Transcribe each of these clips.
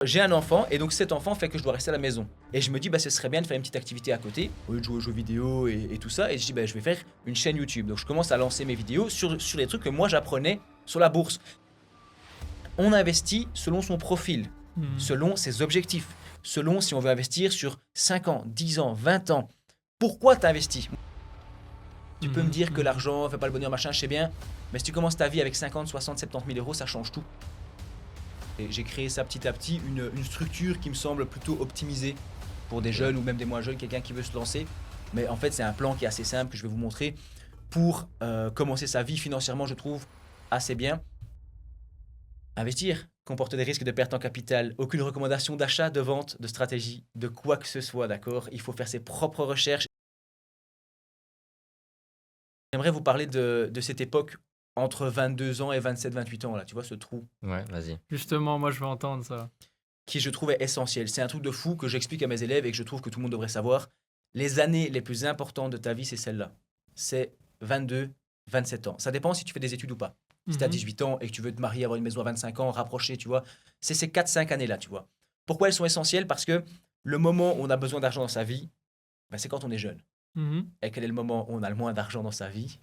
J'ai un enfant et donc cet enfant fait que je dois rester à la maison. Et je me dis, bah, ce serait bien de faire une petite activité à côté, au lieu de jouer aux jeux vidéo et tout ça. Et je dis, bah, je vais faire une chaîne YouTube. Donc je commence à lancer mes vidéos sur les trucs que moi j'apprenais sur la bourse. On investit selon son profil, selon ses objectifs, selon si on veut investir sur 5 ans, 10 ans, 20 ans. Pourquoi tu investis? Tu peux me dire que l'argent fait pas le bonheur, machin, je sais bien. Mais si tu commences ta vie avec 50, 60, 70 000 euros, ça change tout. Et j'ai créé ça petit à petit, une structure qui me semble plutôt optimisée pour des jeunes ou même des moins jeunes, quelqu'un qui veut se lancer. Mais en fait, c'est un plan qui est assez simple que je vais vous montrer pour commencer sa vie financièrement, je trouve, assez bien. Investir comporte des risques de perte en capital. Aucune recommandation d'achat, de vente, de stratégie, de quoi que ce soit, d'accord? Il faut faire ses propres recherches. J'aimerais vous parler de cette époque entre 22 ans et 27-28 ans, là, tu vois, ce trou Ouais, vas-y. Justement, moi, je veux entendre ça. qui, je trouve, est essentiel. C'est un truc de fou que j'explique à mes élèves et que je trouve que tout le monde devrait savoir. Les années les plus importantes de ta vie, c'est celle-là. C'est 22, 27 ans. Ça dépend si tu fais des études ou pas. Si tu as 18 ans et que tu veux te marier, avoir une maison à 25 ans, rapprocher, tu vois. C'est ces 4-5 années-là, tu vois. Pourquoi elles sont essentielles? Parce que le moment où on a besoin d'argent dans sa vie, ben, c'est quand on est jeune. Et quel est le moment où on a le moins d'argent dans sa vie?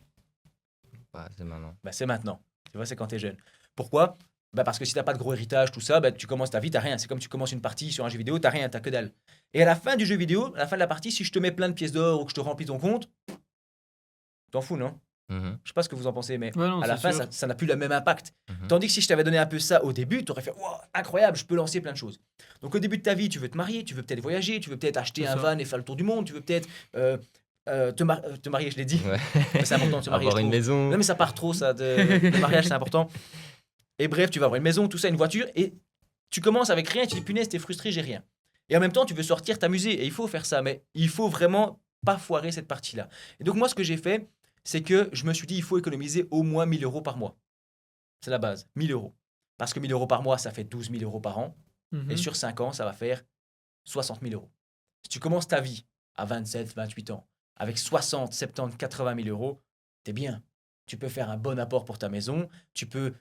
Bah, c'est maintenant. Ben, c'est maintenant. Tu vois, c'est quand tu es jeune. Pourquoi? Bah parce que si t'as pas de gros héritage, tout ça, bah tu commences ta vie, t'as rien. C'est comme tu commences une partie sur un jeu vidéo, t'as rien, t'as que dalle. Et à la fin du jeu vidéo, à la fin de la partie, si je te mets plein de pièces d'or ou que je te remplis ton compte, t'en fous, non? Mhm, Je sais pas ce que vous en pensez, mais Ouais, non, à la c'est fin, sûr. ça n'a plus le même impact. mhm. Tandis que si je t'avais donné un peu ça au début, t'aurais fait wow, incroyable, je peux lancer plein de choses. Donc au début de ta vie, tu veux te marier, tu veux peut-être voyager, tu veux peut-être acheter C'est un ça. van et faire le tour du monde, tu veux peut-être te marier, je l'ai dit. Ouais. Mais c'est important de se marier, je Avoir une trouve. maison. Non, mais ça part trop, ça. Le mariage, c'est important. Et bref, tu vas avoir une maison, tout ça, une voiture, et tu commences avec rien, tu dis punaise, t'es frustré, j'ai rien. Et en même temps, tu veux sortir, t'amuser, et il faut faire ça, mais il faut vraiment pas foirer cette partie-là. Et donc, moi, ce que j'ai fait, c'est que je me suis dit, il faut économiser au moins 1 000 euros par mois. C'est la base, 1 000 euros. Parce que 1 000 euros par mois, ça fait 12 000 euros par an, et sur 5 ans, ça va faire 60 000 euros. Si tu commences ta vie à 27, 28 ans, avec 60, 70, 80 000 euros, t'es bien. Tu peux faire un bon apport pour ta maison, tu peux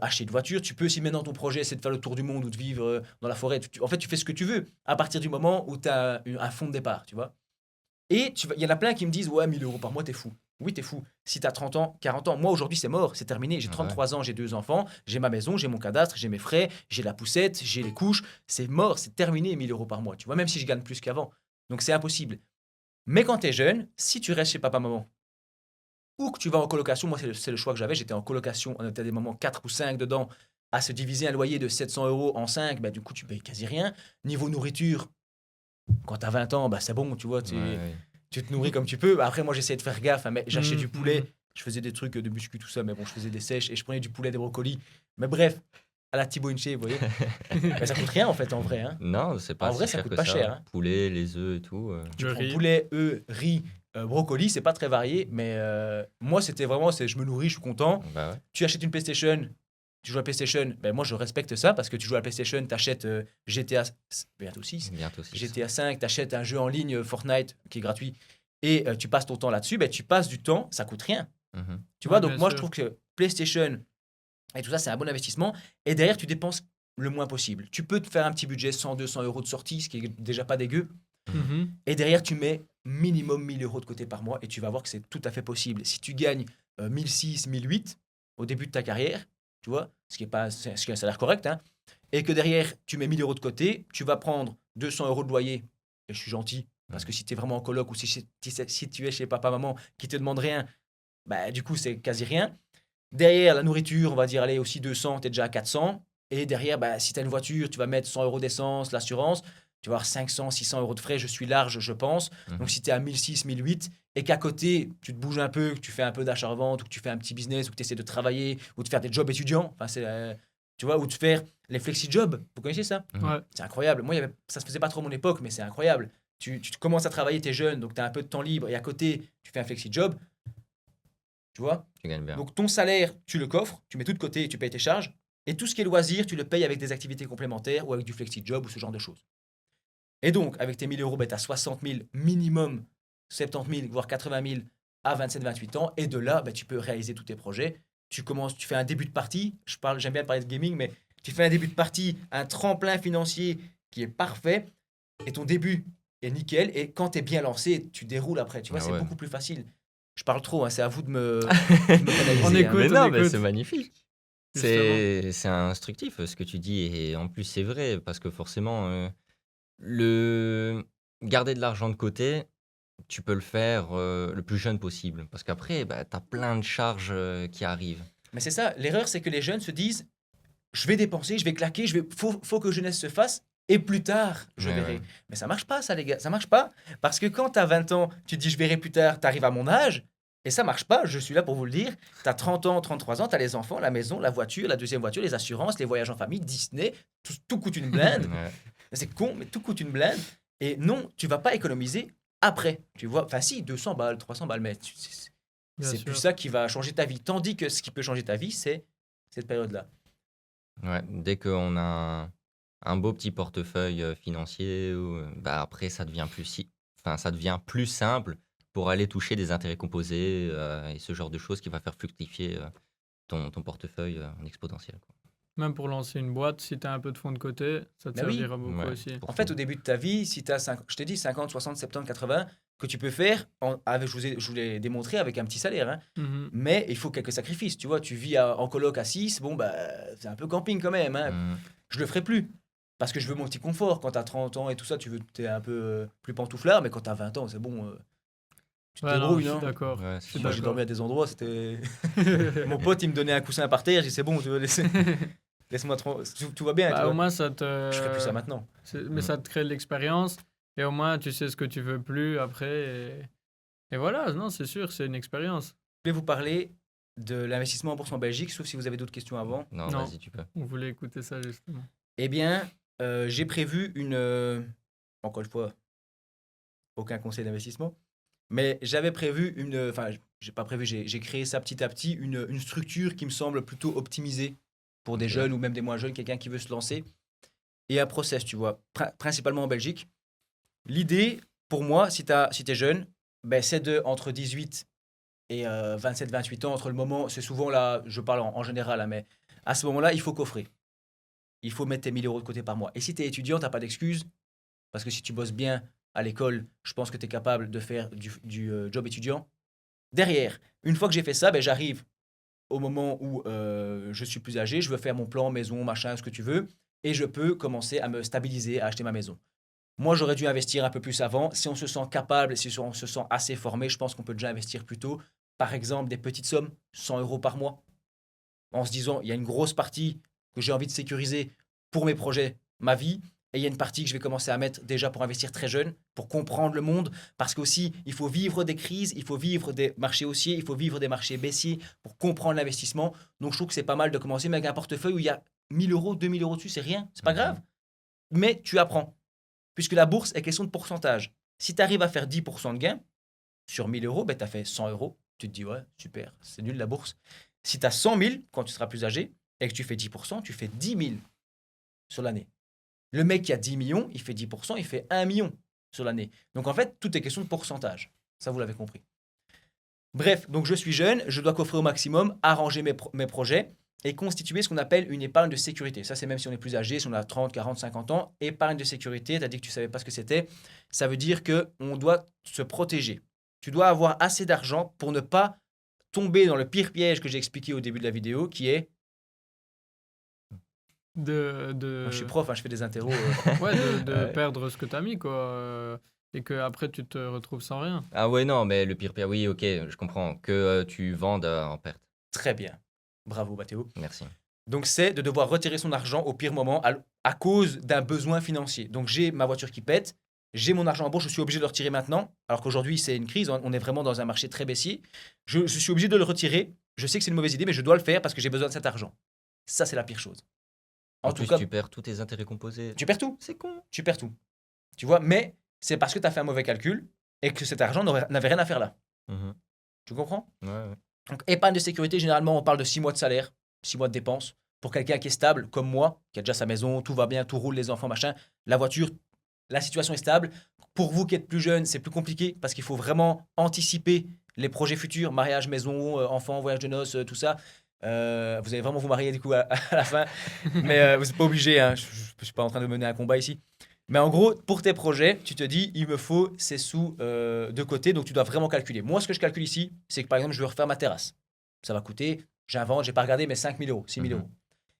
acheter une voiture, tu peux, si maintenant ton projet c'est de faire le tour du monde ou de vivre dans la forêt, en fait tu fais ce que tu veux à partir du moment où tu as un fonds de départ, tu vois. Et il y en a plein qui me disent, ouais, 1 000 euros par mois, t'es fou. Oui, t'es fou. Si t'as 30 ans, 40 ans, moi aujourd'hui c'est mort, c'est terminé. J'ai Ouais. 33 ans, j'ai 2 enfants, j'ai ma maison, j'ai mon cadastre, j'ai mes frais, j'ai la poussette, j'ai les couches. C'est mort, c'est terminé 1 000 euros par mois, tu vois, même si je gagne plus qu'avant. Donc c'est impossible. Mais quand t'es jeune, si tu restes chez papa-maman, ou que tu vas en colocation, moi c'est le choix que j'avais, j'étais en colocation, on était à des moments 4 ou 5 dedans, à se diviser un loyer de 700 euros en 5, bah, du coup tu payes quasi rien. Niveau nourriture, quand t'as 20 ans, bah, c'est bon, tu vois, Ouais. tu te nourris comme tu peux. Après, moi, j'essayais de faire gaffe, hein, mais j'achetais du poulet, Mhm. je faisais des trucs de muscu, tout ça, mais bon, je faisais des sèches et je prenais du poulet, des brocolis. Mais bref, à la Thibaut Inche, vous voyez. Mais ça coûte rien, en fait, en vrai. Hein. Non, c'est pas En si vrai, ça cher coûte que pas ça. cher. Hein. Poulet, les œufs et tout. Tu Le prends riz. poulet, œufs, riz, brocoli, c'est pas très varié, mais moi, c'était vraiment, je me nourris, je suis content. Bah ouais. Tu achètes une PlayStation, tu joues à PlayStation, ben moi, je respecte ça parce que tu joues à PlayStation, t'achètes GTA, bientôt 6, Bientôt 6. GTA 5, t'achètes un jeu en ligne Fortnite qui est gratuit et tu passes ton temps là-dessus, ben tu passes du temps, ça coûte rien. Mhm. Tu Ouais, vois, donc bien moi je sûr. trouve que PlayStation et tout ça, c'est un bon investissement. Et derrière, tu dépenses le moins possible. Tu peux te faire un petit budget 100, 200 euros de sortie, ce qui est déjà pas dégueu. Mhm. Et derrière, tu mets minimum 1 000 euros de côté par mois et tu vas voir que c'est tout à fait possible. Si tu gagnes 1006, 1008 au début de ta carrière, tu vois, ce qui est un salaire correct, hein, et que derrière, tu mets 1 000 euros de côté, tu vas prendre 200 euros de loyer. Et je suis gentil, parce que si tu es vraiment en coloc ou si tu es chez papa-maman qui te demande rien, bah, du coup, c'est quasi rien. Derrière, la nourriture, on va dire, allez, aussi 200, tu es déjà à 400. Et derrière, bah, si tu as une voiture, tu vas mettre 100 euros d'essence, l'assurance. Tu vas avoir 500, 600 euros de frais. Je suis large, je pense. Mhm. Donc, si tu es à 1006, 1008 et qu'à côté, tu te bouges un peu, que tu fais un peu d'achat-revente ou que tu fais un petit business ou que tu essaies de travailler ou de faire des jobs étudiants, enfin, tu vois, ou de faire les flexi-jobs. Vous connaissez ça? Mhm. Ouais. C'est incroyable. Moi, ça se faisait pas trop à mon époque, mais c'est incroyable. Tu commences à travailler, tu es jeune, donc tu as un peu de temps libre et à côté, tu fais un flexi-job. Tu vois? Tu gagnes bien. Donc ton salaire, tu le coffres, tu mets tout de côté et tu payes tes charges. Et tout ce qui est loisir, tu le payes avec des activités complémentaires ou avec du flexi-job ou ce genre de choses. Et donc, avec tes 1 000 euros, ben, tu as 60 000 minimum, 70 000, voire 80 000 à 27-28 ans. Et de là, ben, tu peux réaliser tous tes projets. Tu fais un début de partie. J'aime bien parler de gaming, mais Tu fais un début de partie, un tremplin financier qui est parfait, et ton début est nickel. Et quand tu es bien lancé, tu déroules après. Tu vois, Ah c'est ouais. beaucoup plus facile. Je parle trop, hein, c'est à vous de me canaliser. On hein. écoute. Mais non, mais écoute. c'est magnifique. Justement. C'est instructif ce que tu dis et en plus c'est vrai parce que forcément le garder de l'argent de côté, tu peux le faire le plus jeune possible parce qu'après bah, tu as plein de charges qui arrivent. Mais c'est ça, l'erreur, c'est que les jeunes se disent, je vais dépenser, je vais claquer, faut que jeunesse se fasse, et plus tard, je Ouais, verrai. ouais. Mais ça marche pas, ça, les gars, ça marche pas. Parce que quand t'as 20 ans, tu te dis, je verrai plus tard, t'arrives à mon âge, et ça marche pas, je suis là pour vous le dire. T'as 30 ans, 33 ans, t'as les enfants, la maison, la voiture, la deuxième voiture, les assurances, les voyages en famille, Disney, tout coûte une blinde. Ouais. C'est con, mais tout coûte une blinde. Et non, tu vas pas économiser après. Tu vois, enfin si, 200 balles, 300 balles, mais Bien c'est sûr. plus ça qui va changer ta vie. Tandis que ce qui peut changer ta vie, c'est cette période-là. Ouais, dès qu'on a un beau petit portefeuille financier, bah après ça devient ça devient plus simple pour aller toucher des intérêts composés et ce genre de choses qui va faire fructifier ton portefeuille en exponentiel, quoi. Même pour lancer une boîte, si tu as un peu de fonds de côté, ça te Bah oui. servira beaucoup Ouais, aussi. pour En fait, tout. au début de ta vie, si tu as, je t'ai dit 50, 60, 70, 80, que tu peux faire, je vous l'ai démontré avec un petit salaire, hein. Mhm. Mais il faut quelques sacrifices. Tu vois, tu vis en coloc à 6, bon, bah, c'est un peu camping quand même, hein. Mm. Je le ferai plus. Parce que je veux mon petit confort. Quand tu as 30 ans et tout ça, t'es un peu plus pantouflard, mais quand tu as 20 ans, c'est bon. Tu te Ouais, non, débrouilles, je suis non? d'accord. Ouais, Je c'est suis Moi, j'ai d'accord. dormi à des endroits, c'était. Mon pote, il me donnait un coussin par terre, j'ai dit c'est bon, tu veux laisser. Laisse-moi tout va bien, tu Bah, au vois. moins, ça Je ferai plus ça te... maintenant. Mais Mm. ça te crée de l'expérience. Et au moins, tu sais ce que tu veux plus après. Et voilà, non, c'est sûr, c'est une expérience. Je vais vous parler de l'investissement en bourse en Belgique, sauf si vous avez d'autres questions avant. Non, Non. vas-y, tu peux. On voulait écouter ça, justement. Eh bien, j'ai prévu une. Encore une fois, aucun conseil d'investissement. Mais j'avais prévu une. Enfin, j'ai pas prévu, j'ai créé ça petit à petit, une structure qui me semble plutôt optimisée pour des Ok. jeunes ou même des moins jeunes, quelqu'un qui veut se lancer. Et un process, tu vois, principalement en Belgique. L'idée, pour moi, si t'es jeune, ben, c'est de entre 18 et 27-28 ans, entre le moment, c'est souvent là, je parle en général, hein, mais à ce moment-là, il faut coffrer. Il faut mettre tes 1000 euros de côté par mois. Et si tu es étudiant, tu n'as pas d'excuse, parce que si tu bosses bien à l'école, je pense que tu es capable de faire du job étudiant. Derrière, une fois que j'ai fait ça, ben, j'arrive au moment où je suis plus âgé, je veux faire mon plan, maison, machin, ce que tu veux, et je peux commencer à me stabiliser, à acheter ma maison. Moi, j'aurais dû investir un peu plus avant. Si on se sent capable, si on se sent assez formé, je pense qu'on peut déjà investir plus tôt. Par exemple, des petites sommes, 100 euros par mois, en se disant, il y a une grosse partie que j'ai envie de sécuriser pour mes projets, ma vie, et il y a une partie que je vais commencer à mettre déjà pour investir très jeune, pour comprendre le monde, parce qu'aussi, il faut vivre des crises, il faut vivre des marchés haussiers, il faut vivre des marchés baissiers pour comprendre l'investissement. Donc, je trouve que c'est pas mal de commencer avec un portefeuille où il y a 1000 euros, 2000 euros dessus, c'est rien, c'est pas grave. Mais tu apprends, puisque la bourse est question de pourcentage. Si tu arrives à faire 10% de gain sur 1000 euros, ben, tu as fait 100 euros. Tu te dis, ouais, super, c'est nul la bourse. Si tu as 100 000 quand tu seras plus âgé et que tu fais 10%, tu fais 10 000 sur l'année. Le mec qui a 10 millions, il fait 10%, il fait 1 million sur l'année. Donc en fait, tout est question de pourcentage. Ça, vous l'avez compris. Bref, donc je suis jeune, je dois coffrer au maximum, arranger mes projets et constituer ce qu'on appelle une épargne de sécurité. Ça, c'est même si on est plus âgé, si on a 30, 40, 50 ans. Épargne de sécurité, tu as dit que tu ne savais pas ce que c'était. Ça veut dire qu'on doit se protéger. Tu dois avoir assez d'argent pour ne pas tomber dans le pire piège que j'ai expliqué au début de la vidéo, qui est... Moi, je suis prof, hein, je fais des interros. Ouais, de Ouais. perdre ce que tu as mis, quoi. Et qu'après, tu te retrouves sans rien. Ah ouais, non, mais le pire, oui, ok, je comprends. Que tu vendes en perte. Très bien. Bravo, Mathéo. Merci. Donc, c'est de devoir retirer son argent au pire moment à cause d'un besoin financier. Donc, j'ai ma voiture qui pète, j'ai mon argent en bourse, je suis obligé de le retirer maintenant, alors qu'aujourd'hui, c'est une crise, on est vraiment dans un marché très baissier. Je suis obligé de le retirer. Je sais que c'est une mauvaise idée, mais je dois le faire parce que j'ai besoin de cet argent. Ça, c'est la pire chose. En En tout plus, cas, tu perds tous tes intérêts composés. tu perds tout. C'est con. Tu perds tout. Tu vois, mais c'est parce que tu as fait un mauvais calcul et que cet argent n'avait rien à faire là. Mhm. Tu comprends? Ouais, ouais. Donc, épargne de sécurité, généralement, on parle de 6 mois de salaire, 6 mois de dépenses. Pour quelqu'un qui est stable, comme moi, qui a déjà sa maison, tout va bien, tout roule, les enfants, machin, la voiture, la situation est stable. Pour vous qui êtes plus jeune, c'est plus compliqué parce qu'il faut vraiment anticiper les projets futurs, mariage, maison, enfants, voyage de noces, tout ça. Vous allez vraiment vous marier du coup à la fin. Mais vous n'êtes pas obligé, hein, je ne suis pas en train de mener un combat ici. Mais en gros, pour tes projets, tu te dis, il me faut ces sous de côté, donc tu dois vraiment calculer. Moi, ce que je calcule ici, c'est que par exemple, je veux refaire ma terrasse. Ça va coûter, j'invente, j'ai pas regardé, mais 5 000 euros, 6 000 Mhm. euros.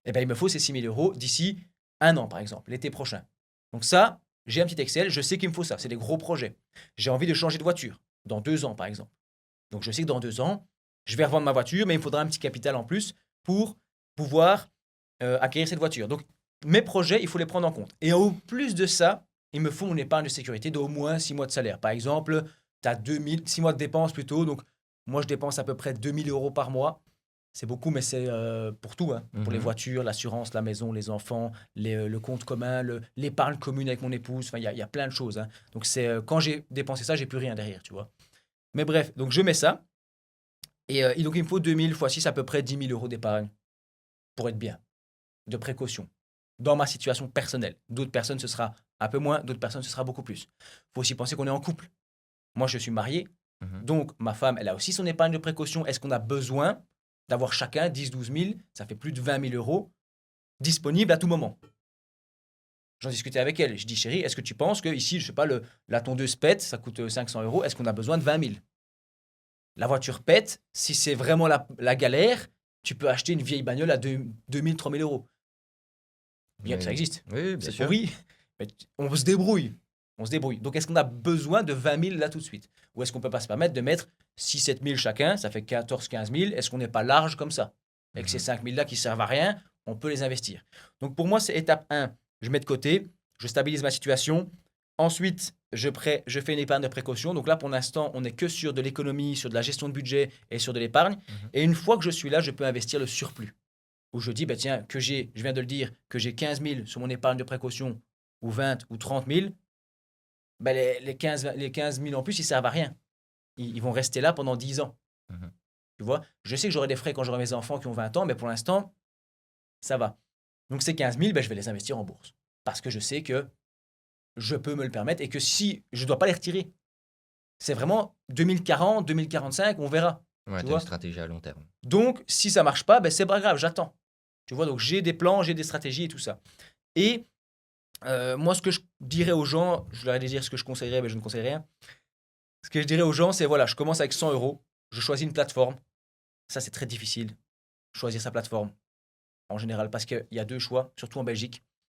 Et bien, il me faut ces 6 000 euros d'ici un an, par exemple, l'été prochain. Donc ça, j'ai un petit Excel, je sais qu'il me faut ça. C'est des gros projets. J'ai envie de changer de voiture dans 2 ans, par exemple. Donc je sais que dans 2 ans, je vais revendre ma voiture, mais il me faudra un petit capital en plus pour pouvoir acquérir cette voiture. Donc mes projets, il faut les prendre en compte. Et au plus de ça, il me faut une épargne de sécurité d'au moins 6 mois de salaire. Par exemple, tu as 6 mois de dépenses plutôt. Donc moi, je dépense à peu près 2 000 euros par mois. C'est beaucoup, mais c'est pour tout, hein. Pour les Mhm. voitures, l'assurance, la maison, les enfants, le compte commun, l'épargne commune avec mon épouse. Enfin, il y a plein de choses, hein. Donc c'est quand j'ai dépensé ça, j'ai plus rien derrière, tu vois. Mais bref, donc je mets ça. Et donc il me faut 2000 fois 6, à peu près 10 000 euros d'épargne pour être bien, de précaution, dans ma situation personnelle. D'autres personnes, ce sera un peu moins, d'autres personnes, ce sera beaucoup plus. Il faut aussi penser qu'on est en couple. Moi, je suis marié, Mhm. donc ma femme, elle a aussi son épargne de précaution. Est-ce qu'on a besoin d'avoir chacun 10 000, 12 000, ça fait plus de 20 000 euros disponibles à tout moment? J'en discutais avec elle. Je dis, chérie, est-ce que tu penses que ici, je sais pas, la tondeuse pète, ça coûte 500 euros, est-ce qu'on a besoin de 20 000? La voiture pète, si c'est vraiment la galère, tu peux acheter une vieille bagnole à 2 000, 3 000 euros. Bien que ça Oui, existe. oui, bien C'est sûr. pourri, mais on se débrouille. On se débrouille. Donc, est-ce qu'on a besoin de 20 000 là tout de suite? Ou est-ce qu'on peut pas se permettre de mettre 6 7 000 chacun? Ça fait 14 15 000. Est-ce qu'on n'est pas large comme ça? Et que ces Mhm. 5 000 là qui servent à rien, on peut les investir. Donc, pour moi, c'est étape 1. Je mets de côté, je stabilise ma situation. Ensuite, je fais une épargne de précaution. Donc là, pour l'instant, on n'est que sur de l'économie, sur de la gestion de budget et sur de l'épargne. Mhm. Et une fois que je suis là, je peux investir le surplus. Où je dis, bah tiens, je viens de le dire, que j'ai 15 000 sur mon épargne de précaution, ou 20 ou 30 000, bah les 15 000 en plus, ils servent à rien. Ils vont rester là pendant 10 ans. Mhm. Tu vois, je sais que j'aurai des frais quand j'aurai mes enfants qui ont 20 ans, mais pour l'instant, ça va. Donc ces 15 000, bah, je vais les investir en bourse. Parce que je sais que je peux me le permettre et que si je ne dois pas les retirer, c'est vraiment 2040, 2045, on verra. Ouais, Tu tu as une vois. stratégie à long terme. Donc, si ça marche pas, ben c'est pas grave, j'attends. Tu vois, donc j'ai des plans, j'ai des stratégies et tout ça. Et moi, ce que je dirais aux gens, je leur ai dit dire ce que je conseillerais, mais je ne conseille rien. Ce que je dirais aux gens, c'est voilà, je commence avec 100 euros, je choisis une plateforme. Ça, c'est très difficile, choisir sa plateforme, en général, parce qu'il y a deux choix, surtout en Belgique.